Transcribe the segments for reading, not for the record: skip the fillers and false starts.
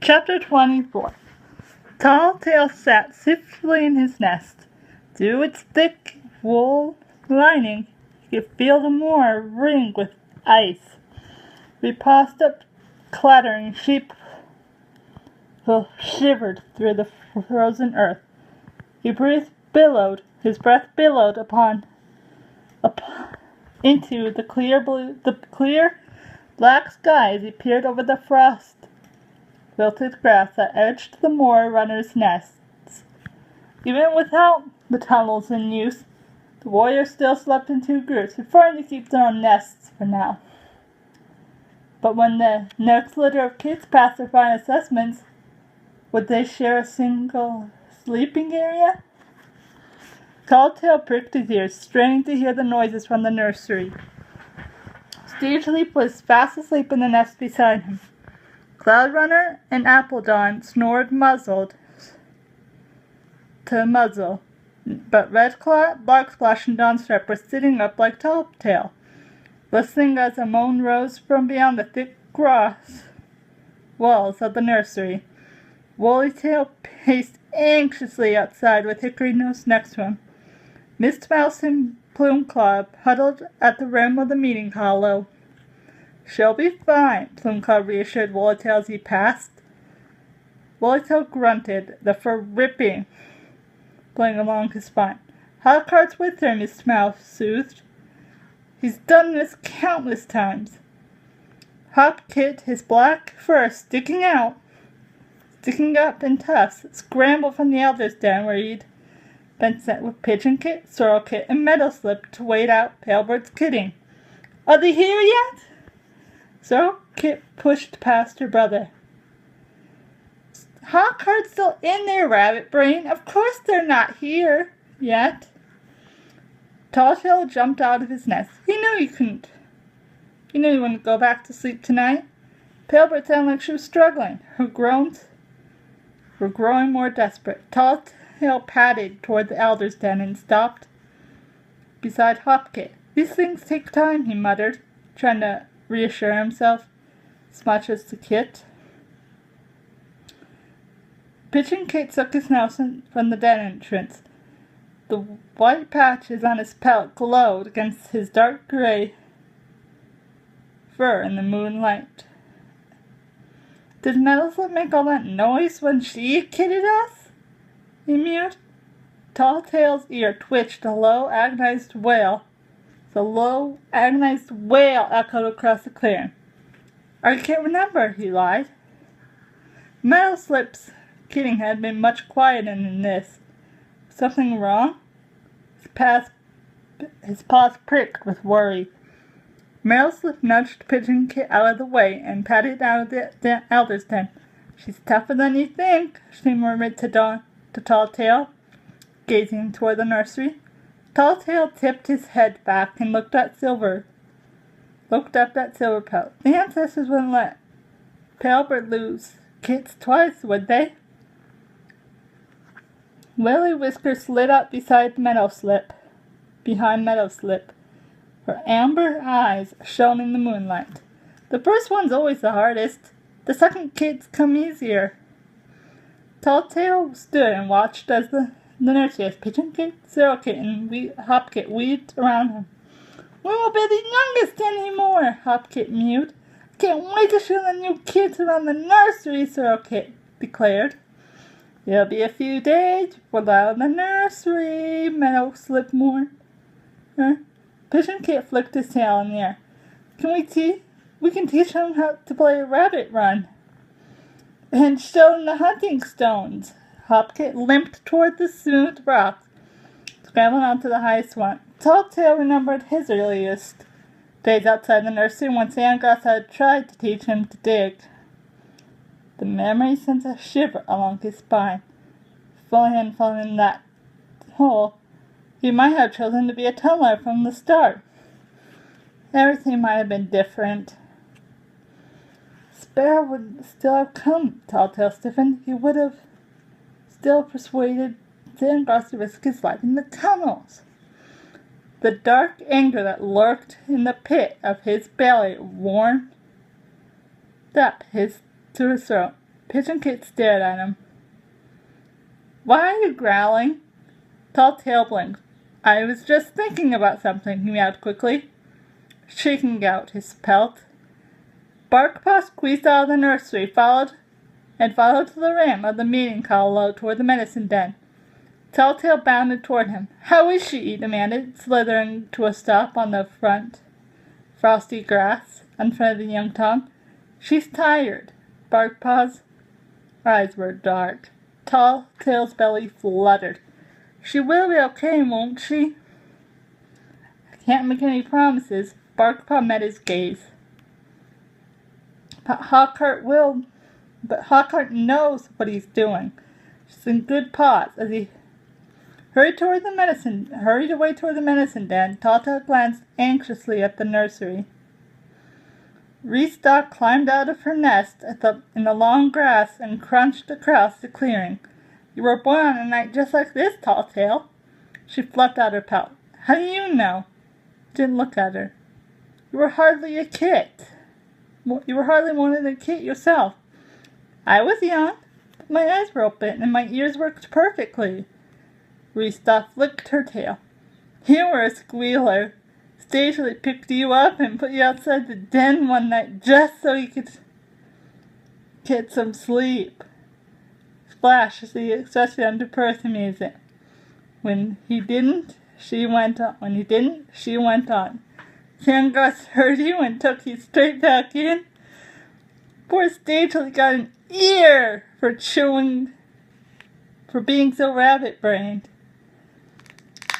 Chapter 24. Talltail sat safely in his nest. Through its thick wool lining, he could feel the moor ring with ice. He paused up, clattering sheep shivered through the frozen earth. His breath billowed into the clear black sky as he peered over the frost-wilted grass that edged the moor runners' nests. Even without the tunnels in use, the warriors still slept in two groups, preferring to keep their own nests for now. But when the next litter of kids passed their final assessments, would they share a single sleeping area? Talltail pricked his ears, straining to hear the noises from the nursery. Steve Leap was fast asleep in the nest beside him. Cloud Runner and Appledon snored muzzled to muzzle, but Red Claw, Black Splash, and Dawnstrap were sitting up like Talltail, listening as a moan rose from beyond the thick grass walls of the nursery. Woollytail paced anxiously outside with Hickory Nose next to him. Mist Mouse and Plumeclaw huddled at the rim of the meeting hollow. "She'll be fine," Plumeclaw reassured Woollytail as he passed. Woollytail grunted, the fur ripping, blowing along his spine. "Hotcart's with her," Mist Mouse soothed. "He's done this countless times." Hopkit, his black fur sticking up in tufts, scrambled from the elder's den where he'd been sent with Pigeon Kit, Sorrel Kit, and Meadow Slip to wait out Palebird's kidding. "Are they here yet?" Sorrel Kit pushed past her brother. "Hawkheart's still in there, Rabbit Brain. Of course they're not here yet." Talltail jumped out of his nest. He knew he couldn't. He knew he wouldn't go back to sleep tonight. Palebird sounded like she was struggling. Her groans were growing more desperate. Talltail padded toward the elder's den and stopped beside Hopkit. "These things take time," he muttered, trying to reassure himself as much as to Kit. Pigeon Kit took his nose from the den entrance. The white patches on his pelt glowed against his dark gray fur in the moonlight. "Did Meadowslip make all that noise when she kidded us?" he mewed. Talltail's ear twitched a low, agonized wail. The low, agonized wail echoed across the clearing. "I can't remember," he lied. Meadowslip's kidding had been much quieter than this. "Something wrong?" His paws pricked with worry. Meadowslip nudged Pigeon Kit out of the way and padded out of the elder's den. "She's tougher than you think," she murmured to Talltail, gazing toward the nursery. Talltail tipped his head back and looked up at Silverpelt. The ancestors wouldn't let Palebird lose Kits twice, would they? Lily Whisker slid up behind Meadowslip. Her amber eyes shone in the moonlight. "The first one's always the hardest. The second kids come easier." Talltail stood and watched as the nursery, as Pigeon Kit, Sorrel Kit, and Hopkit weaved around him. "We won't be the youngest anymore," Hopkit mewed. "Can't wait to show the new kids around the nursery," Sorrel Kit declared. "It'll be a few days before they're out of the nursery," Meadowslip mourned. Pigeon Kit flicked his tail in the air. We can teach them how to play a rabbit run. And show them the hunting stones." Hopkit limped toward the smooth rocks, scrambling onto the highest one. Talltail remembered his earliest days outside the nursery when Sandgrass had tried to teach him to dig. The memory sent a shiver along his spine. If only he hadn't fallen in that hole, he might have chosen to be a tunneler from the start. Everything might have been different. Sparrow would still have come, Talltail stiffened. He would have still persuaded Sandgrass to risk his life in the tunnels. The dark anger that lurked in the pit of his belly warmed up to his throat. Pigeon Kit stared at him. Why are you growling? Talltail blinked. I was just thinking about something, he meowed quickly, shaking out his pelt. Barkpaw squeezed out of the nursery, followed to the rim of the meeting hall toward the medicine den. Talltail bounded toward him. How is she? He demanded, slithering to a stop on the front frosty grass in front of the young Tom. She's tired. Barkpaw's eyes were dark. Talltail's belly fluttered. She will be okay, won't she? I can't make any promises. Barkpaw met his gaze. But Hawkheart knows what he's doing. She's in good paws. As he hurried away toward the medicine den, Talltail glanced anxiously at the nursery. Restock climbed out of her nest in the long grass and crunched across the clearing. You were born on a night just like this, Talltail. She fluffed out her pelt. How do you know? Didn't look at her. You were hardly a kit. You were hardly more than a kit yourself. I was young, but my eyes were open and my ears worked perfectly. Restock flicked her tail. You were a squealer. Stagely picked you up and put you outside the den one night just so you could get some sleep. Splash as he stretched on to Percy music. When he didn't, she went on. When he didn't, she went on. Young Gus heard you and took you straight back in. Poor Stagely got an ear for being so rabbit-brained.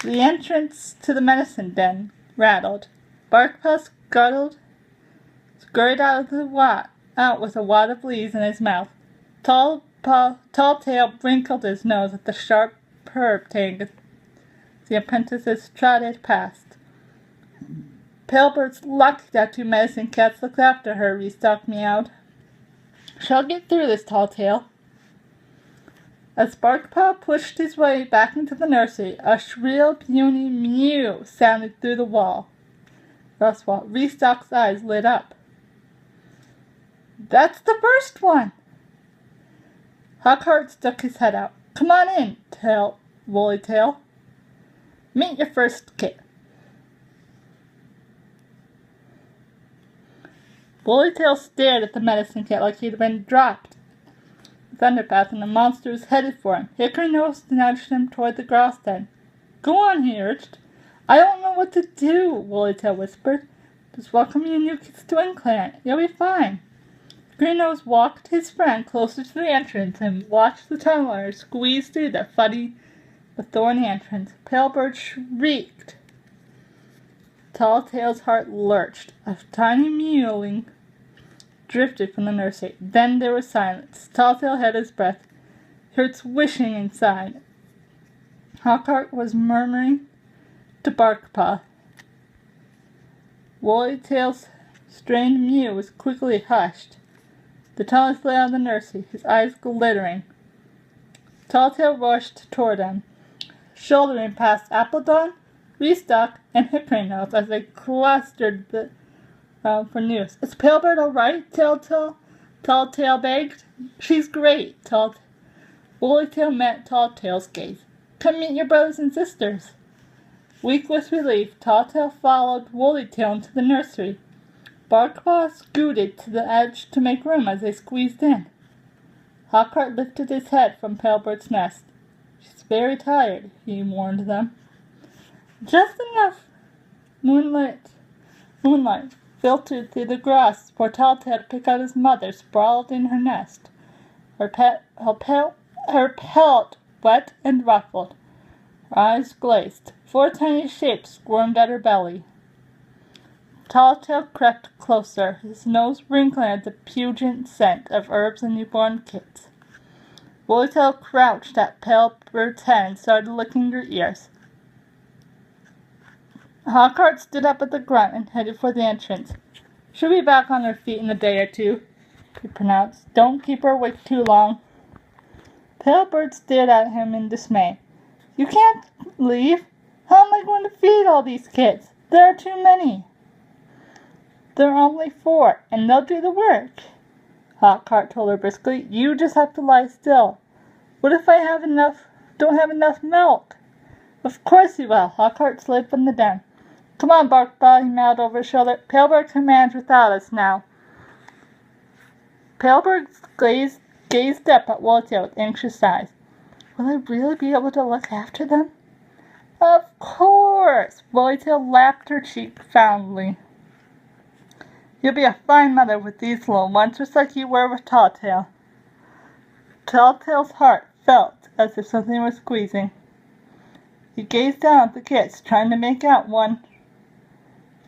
The entrance to the medicine den rattled. Barkpaw scurried out with a wad of leaves in his mouth. Talltail wrinkled his nose at the sharp herb tang as the apprentices trotted past. Palebird's lucky that 2 medicine cats looked after her, Restock meowed. Shall get through this, Talltail. As Barkpaw pushed his way back into the nursery, a shrill, puny mew sounded through the wall. Restock's eyes lit up. That's the first one! Hawkheart stuck his head out. Come on in, Woollytail. Meet your first kit. Woollytail stared at the medicine kit like he'd been dropped in the thunderpath and the monster was headed for him. Hickory Nose nudged him toward the grass den. Go on, he urged. I don't know what to do, Woollytail whispered. Just welcome your new kids to Inclan. You'll be fine. Hickory Nose walked his friend closer to the entrance and watched the tunneler squeeze through the thorny entrance. Palebird shrieked. Talltail's heart lurched. A tiny mewling drifted from the nursery. Then there was silence. Talltail held his breath. He heard swishing inside. Hawkheart was murmuring to Barkpaw. Woollytail's strained mew was quickly hushed. The tallest lay out of the nursery, his eyes glittering. Talltail rushed toward him, shouldering past Appledon, Restock, and Hickory Nose as they clustered for news. Is Palebird all right? Talltail begged. She's great. Woollytail met Talltail's gaze. Come meet your brothers and sisters. Weak with relief, Talltail followed Woollytail into the nursery. Barkpaw scooted to the edge to make room as they squeezed in. Hawkheart lifted his head from Palebird's nest. She's very tired, he warned them. Just enough moonlight filtered through the grass for Talltail to pick out his mother sprawled in her nest, her pelt wet and ruffled, her eyes glazed. 4 tiny shapes squirmed at her belly. Talltail crept closer, his nose wrinkling at the pungent scent of herbs and newborn kits. Woollytail crouched at Palebird's head and started licking her ears. Hawkheart stood up at the grunt and headed for the entrance. She'll be back on her feet in a day or 2, he pronounced. Don't keep her awake too long. Palebird stared at him in dismay. You can't leave. How am I going to feed all these kids? There are too many. There are only 4, and they'll do the work. Hawkheart told her briskly. You just have to lie still. What if I don't have enough milk? Of course you will. Hawkheart slid from the den. Come on, Barkpaw, he mewed over his shoulder. Palebird can manage without us now. Palebird gazed up at Wooltail with anxious eyes. Will I really be able to look after them? Of course! Wooltail lapped her cheek fondly. You'll be a fine mother with these little ones, just like you were with Talltail. Talltail's heart felt as if something was squeezing. He gazed down at the kids, trying to make out one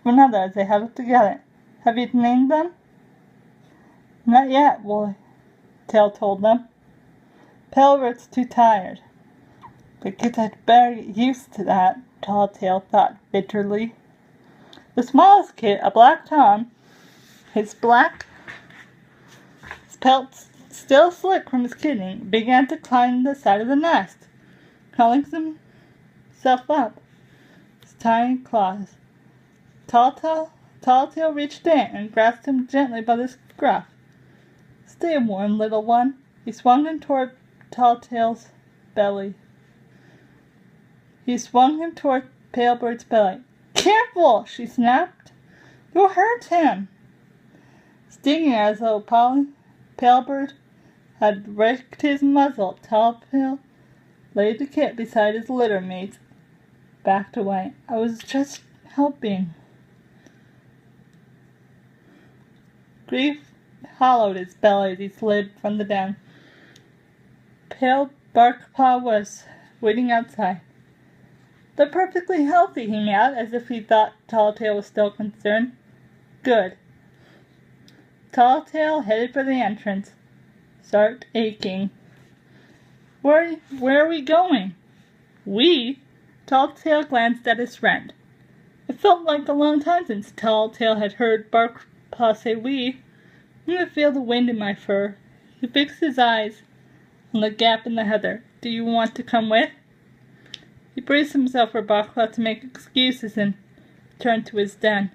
from another as they huddled together. Have you named them? Not yet, Wooltail told them. Palebird's too tired. The kids had better get used to that, Talltail thought bitterly. The smallest kid, a black Tom, his pelt still slick from his kidding, began to climb the side of the nest, curling himself up his tiny claws. Talltail reached in and grasped him gently by the scruff. Stay warm, little one. He swung him toward Talltail's belly. He swung him toward Palebird's belly. Careful, she snapped. You'll hurt him. Stinging as though Palebird had raked his muzzle, Talltail laid the kit beside his litter mates, backed away. I was just helping. Grief hollowed his belly as he slid from the den. Pale Barkpaw was waiting outside. They're perfectly healthy, he mewed, as if he thought Talltail was still concerned. Good. Talltail headed for the entrance. Start aching. Where are we going? We? Talltail glanced at his friend. It felt like a long time since Talltail had heard Barkpaw say we. I'm going to feel the wind in my fur. He fixed his eyes on the gap in the heather. Do you want to come with? He braced himself for Barkpaw to make excuses and turned to his den.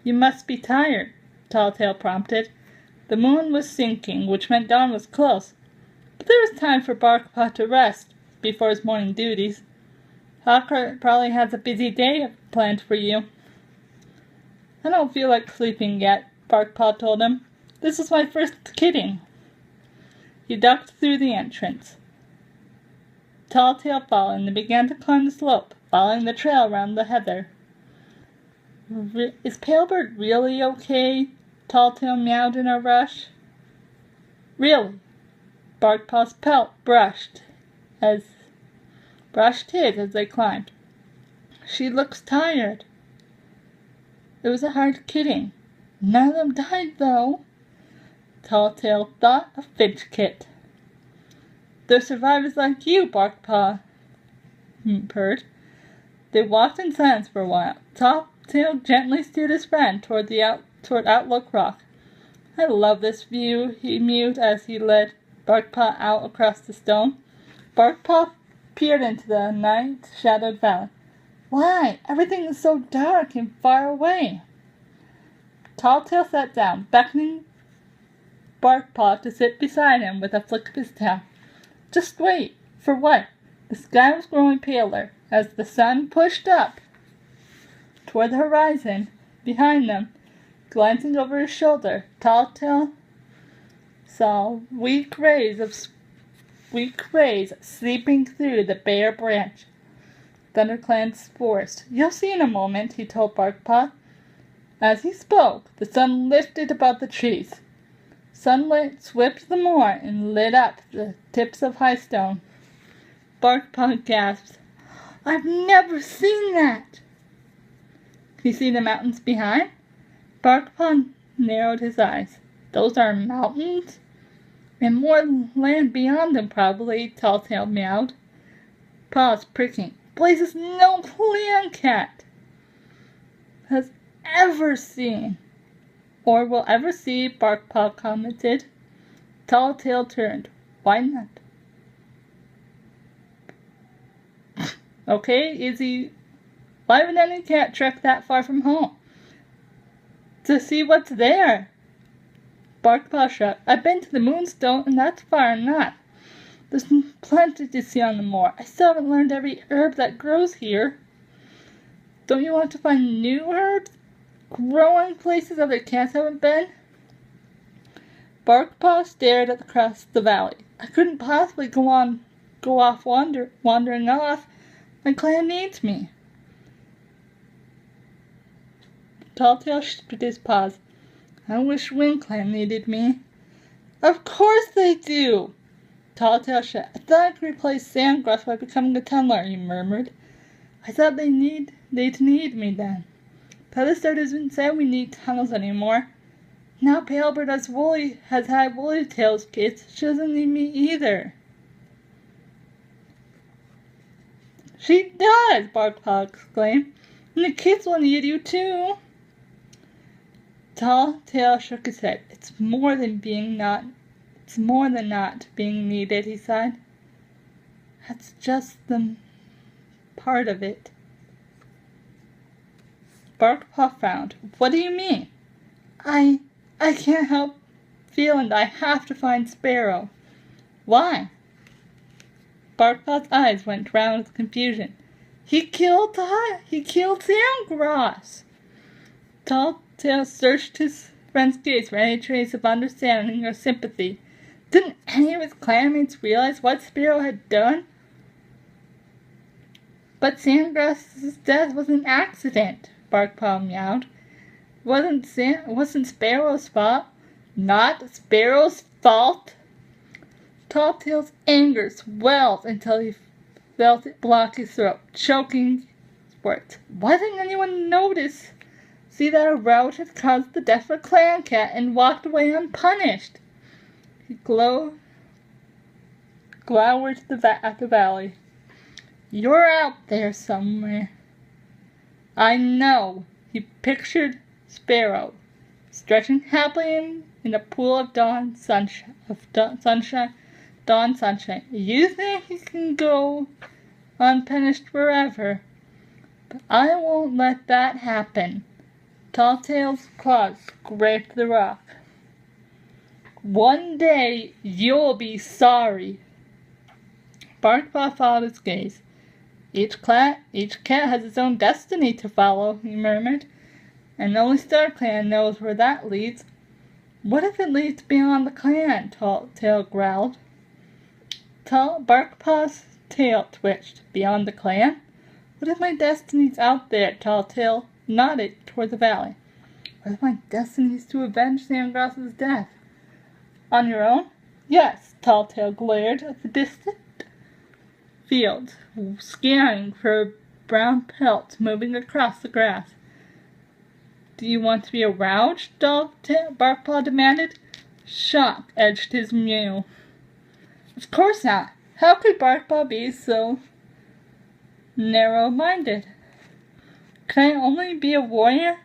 You must be tired, Talltail prompted. The moon was sinking, which meant dawn was close. But there was time for Barkpaw to rest before his morning duties. Hawkheart probably has a busy day planned for you. I don't feel like sleeping yet, Barkpaw told him. This is my first kidding. He ducked through the entrance. Talltail followed and they began to climb the slope, following the trail around the heather. Is Palebird really okay? Talltail mewed in a rush. Really? Barkpaw's pelt brushed his as they climbed. She looks tired. It was a hard kidding. None of them died, though. Talltail thought of Finchkit. They're survivors like you, Barkpaw purred. They walked in silence for a while. Talltail gently steered his friend toward Outlook Rock. I love this view, he mewed as he led Barkpaw out across the stone. Barkpaw peered into the night-shadowed valley. Why? Everything is so dark and far away. Talltail sat down, beckoning Barkpaw to sit beside him with a flick of his tail. Just wait. For what? The sky was growing paler as the sun pushed up toward the horizon behind them. Glancing over his shoulder, Talltail saw weak rays seeping through the bare branch. ThunderClan's forest. You'll see in a moment, he told Barkpaw. As he spoke, the sun lifted above the trees. Sunlight swept the moor and lit up the tips of high stone. Barkpaw gasped. I've never seen that. Can you see the mountains behind? Barkpaw narrowed his eyes. Those are mountains? And more land beyond them, probably, Talltail mewed. Paws pricking. Blazes no clan cat has ever seen, or will ever see, Barkpaw commented. Talltail turned. Why not? Okay, why would any cat trek that far from home? To see what's there. Barkpaw shrugged. I've been to the Moonstone, and that's far enough. There's plenty to see on the moor. I still haven't learned every herb that grows here. Don't you want to find new herbs? Growing places other cats haven't been? Barkpaw stared across the valley. I couldn't possibly go off wandering off. My clan needs me. Talltail shifted his paws. I wish Wind Clan needed me. Of course they do! Talltail shut. I thought I could replace Sandgrass by becoming a tunneler, he murmured. I thought they'd need me then. Tallstar doesn't say we need tunnels anymore. Now Palebird has had Woolly Tail's kids. She doesn't need me either. She does, Barkpaw exclaimed. And the kids will need you too. Talltail shook his head. It's more than not being needed, he sighed. That's just the part of it. Barkpaw frowned. What do you mean? I can't help feeling that I have to find Sparrow. Why? Barkpaw's eyes went round with confusion. He killed Sandgrass. Talltail searched his friend's gaze for any trace of understanding or sympathy. Didn't any of his clanmates realize what Sparrow had done? But Sandgrass's death was an accident, Barkpaw meowed. Wasn't Sparrow's fault? Not Sparrow's fault? Talltail's anger swelled until he felt it block his throat, choking words. Why didn't anyone notice? See that a rout had caused the death of a clan cat and walked away unpunished. He glowered at the valley. You're out there somewhere. I know. He pictured Sparrow stretching happily in a pool of dawn sunshine. You think he can go unpunished forever, but I won't let that happen. Talltail's claws scraped the rock. One day you'll be sorry. Barkpaw followed his gaze. Each cat has its own destiny to follow, he murmured, and only StarClan knows where that leads. What if it leads beyond the clan? Talltail growled. Barkpaw's tail twitched. Beyond the clan? What if my destiny's out there? Talltail nodded toward the valley. What if my destiny's to avenge Sandgrass's death? On your own? Yes, Talltail glared at the distant fields, scanning for brown pelts moving across the grass. Do you want to be aroused? Barkpaw demanded. Shock edged his mew. Of course not. How could Barkpaw be so narrow-minded? Can I only be a warrior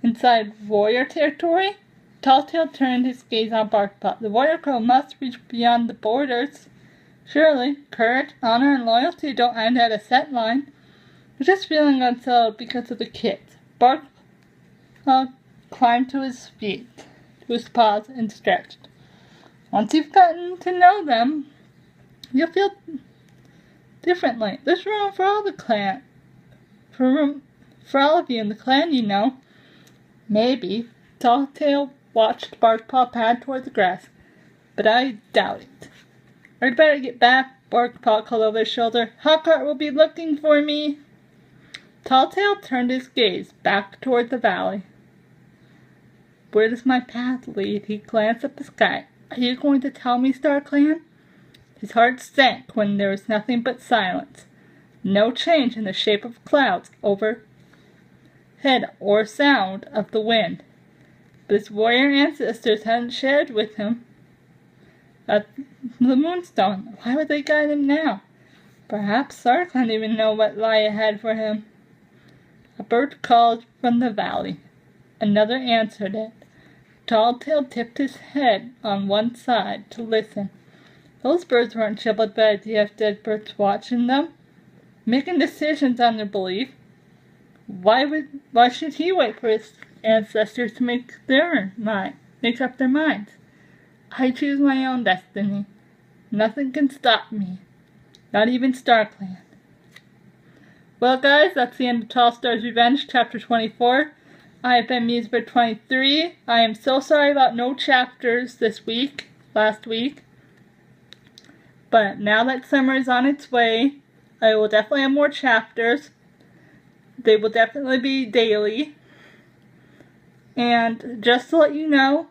inside warrior territory? Talltail turned his gaze on Barkpaw. The warrior crow must reach beyond the borders. Surely, courage, honor, and loyalty don't end at a set line. You're just feeling unsettled because of the kids. Barkpaw climbed to his feet, to his paws, and stretched. Once you've gotten to know them, you'll feel differently. There's room for all the clan. For all of you in the clan, you know. Maybe. Talltail watched Barkpaw pad toward the grass, but I doubt it. I'd better get back, Barkpaw called over his shoulder. Hawkheart will be looking for me. Talltail turned his gaze back toward the valley. Where does my path lead? He glanced up the sky. Are you going to tell me, StarClan? His heart sank when there was nothing but silence. No change in the shape of clouds overhead or sound of the wind. But his warrior ancestors hadn't shared with him at the Moonstone. Why would they guide him now? Perhaps StarClan didn't even know what lay ahead for him. A bird called from the valley. Another answered it. Talltail tipped his head on one side to listen. Those birds weren't troubled by the idea of dead birds watching them, making decisions on their belief. Why should he wait for his ancestors to make their make up their minds. I choose my own destiny. Nothing can stop me. Not even StarClan. Well guys, that's the end of Tallstar's Revenge, Chapter 24. I have been Musebird23. I am so sorry about no chapters last week. But now that summer is on its way, I will definitely have more chapters. They will definitely be daily. And just to let you know,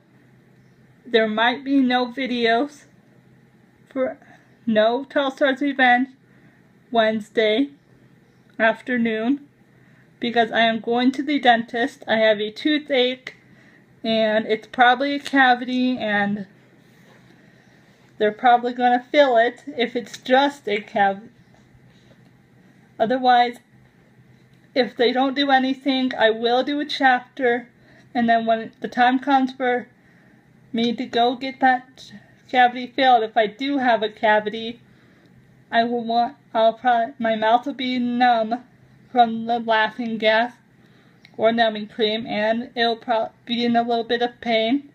there might be no videos for no Tallstar's Revenge Wednesday afternoon because I am going to the dentist. I have a toothache and it's probably a cavity and they're probably going to fill it if it's just a cavity. Otherwise, if they don't do anything, I will do a chapter, and then when the time comes for me to go get that cavity filled, if I do have a cavity, my mouth will be numb from the laughing gas or numbing cream, and it'll probably be in a little bit of pain.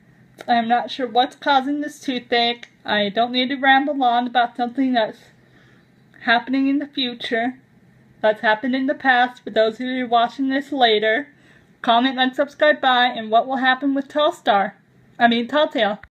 I'm not sure what's causing this toothache. I don't need to ramble on about something that's happening in the future. That's happened in the past. For those who are watching this later, comment and subscribe by, and what will happen with Talltail.